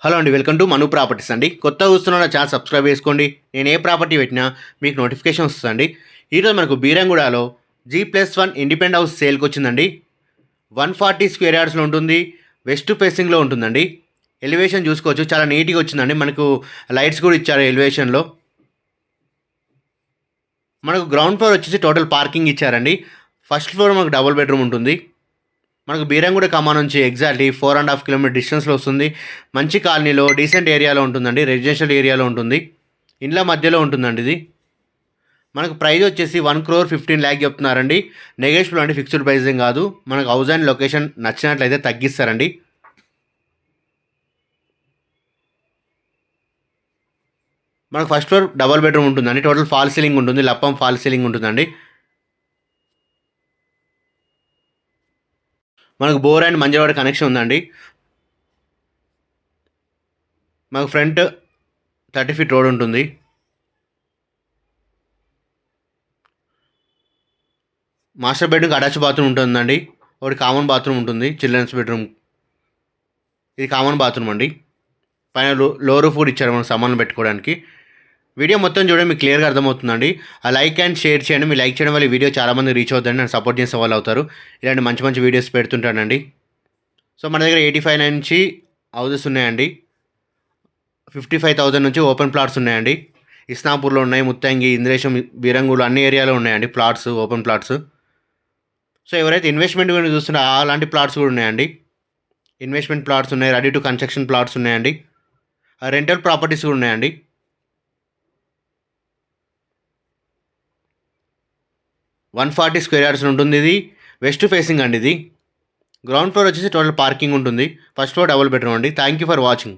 Hello అండి, welcome to Manu properties అండి. కొత్తగా చూస్తున్న ఛానల్ సబ్స్క్రైబ్ చేసుకోండి. నేను ఏ ప్రాపర్టీ పెట్టినా మీకు నోటిఫికేషన్ వస్తుందండి. ఈరోజు మనకు బీరంగూడలో G+1 ఇండిపెండెంట్ హౌస్ సేల్కి వచ్చిందండి. 140 స్క్వేర్ యార్డ్స్లో ఉంటుంది. వెస్ట్ ఫేసింగ్లో ఉంటుందండి. ఎలివేషన్ చూసుకోవచ్చు, చాలా నీట్గా వచ్చిందండి. మనకు లైట్స్ కూడా ఇచ్చారు ఎలివేషన్లో. మనకు గ్రౌండ్ ఫ్లోర్ వచ్చేసి టోటల్ పార్కింగ్ ఇచ్చారండి. ఫస్ట్ ఫ్లోర్ మనకు డబుల్ బెడ్రూమ్ ఉంటుంది. మనకు బీరంగూడ ఖమ్మం నుంచి ఎగ్జాక్ట్లీ 4.5 కిలోమీటర్ డిస్టెన్స్లో వస్తుంది. మంచి కాలనీలో డీసెంట్ ఏరియాలో ఉంటుందండి. రెసిడెన్షియల్ ఏరియాలో ఉంటుంది. ఇండ్ల మధ్యలో ఉంటుందండి ఇది. మనకు ప్రైస్ వచ్చేసి 1,15,00,000 చెప్తున్నారండి. నెగోషియబుల్ అంటే ఫిక్స్డ్ ప్రైజింగ్ కాదు. మనకు హౌస్ అండ్ లొకేషన్ నచ్చినట్లయితే తగ్గిస్తారండి. మనకు ఫస్ట్ ఫ్లోర్ డబల్ బెడ్రూమ్ ఉంటుందండి. టోటల్ ఫాల్ సీలింగ్ ఉంటుంది. లప్పం ఫాల్ సీలింగ్ ఉంటుందండి. మనకు బోర్ అండ్ మంజరవాడ కనెక్షన్ ఉందండి. మనకు ఫ్రంట్ 30 ఫీట్ రోడ్ ఉంటుంది. మాస్టర్ బెడ్రూమ్కి అటాచ్ బాత్రూమ్ ఉంటుందండి. ఒకటి కామన్ బాత్రూమ్ ఉంటుంది. చిల్డ్రన్స్ బెడ్రూమ్ ఇది కామన్ బాత్రూమ్ అండి. పైన లో రూఫ్ కూడా ఇచ్చారు మనం సామాన్లు పెట్టుకోవడానికి. వీడియో మొత్తం చూడండి, మీకు క్లియర్గా అర్థమవుతుందండి. ఆ లైక్ అండ్ షేర్ చేయండి. మీరు లైక్ చేయడం వల్ల ఈ వీడియో చాలామంది రీచ్ అవుతుందండి. నన్ను సపోర్ట్ చేసే వాళ్ళు అవుతారు. ఇలాంటి మంచి మంచి వీడియోస్ పెడుతుంటానండి. సో మన దగ్గర 85 నుంచి హౌసెస్ ఉన్నాయండి. 55,000 నుంచి ఓపెన్ ప్లాట్స్ ఉన్నాయండి. ఇస్నాపూర్లో ఉన్నాయి, ముత్తంగి, ఇంద్రేశం, బీరంగూలు అన్ని ఏరియాలో ఉన్నాయండి ప్లాట్స్, ఓపెన్ ప్లాట్స్. సో ఎవరైతే ఇన్వెస్ట్మెంట్ గురించి చూస్తున్నారో అలాంటి ప్లాట్స్ కూడా ఉన్నాయండి. ఇన్వెస్ట్మెంట్ ప్లాట్స్ ఉన్నాయి, రెడీ టు కన్స్ట్రక్షన్ ప్లాట్స్ ఉన్నాయండి. రెంటల్ ప్రాపర్టీస్ కూడా ఉన్నాయండి. 140 స్క్వేర్ యార్డ్స్ ఉంటుంది. ఇది వెస్ట్ ఫేసింగ్ అండి. ఇది గ్రౌండ్ ఫ్లోర్ వచ్చేసి టోటల్ పార్కింగ్ ఉంటుంది. ఫస్ట్ ఫ్లోర్ డబుల్ బెడ్రూమ్ అండి. Thank you for watching.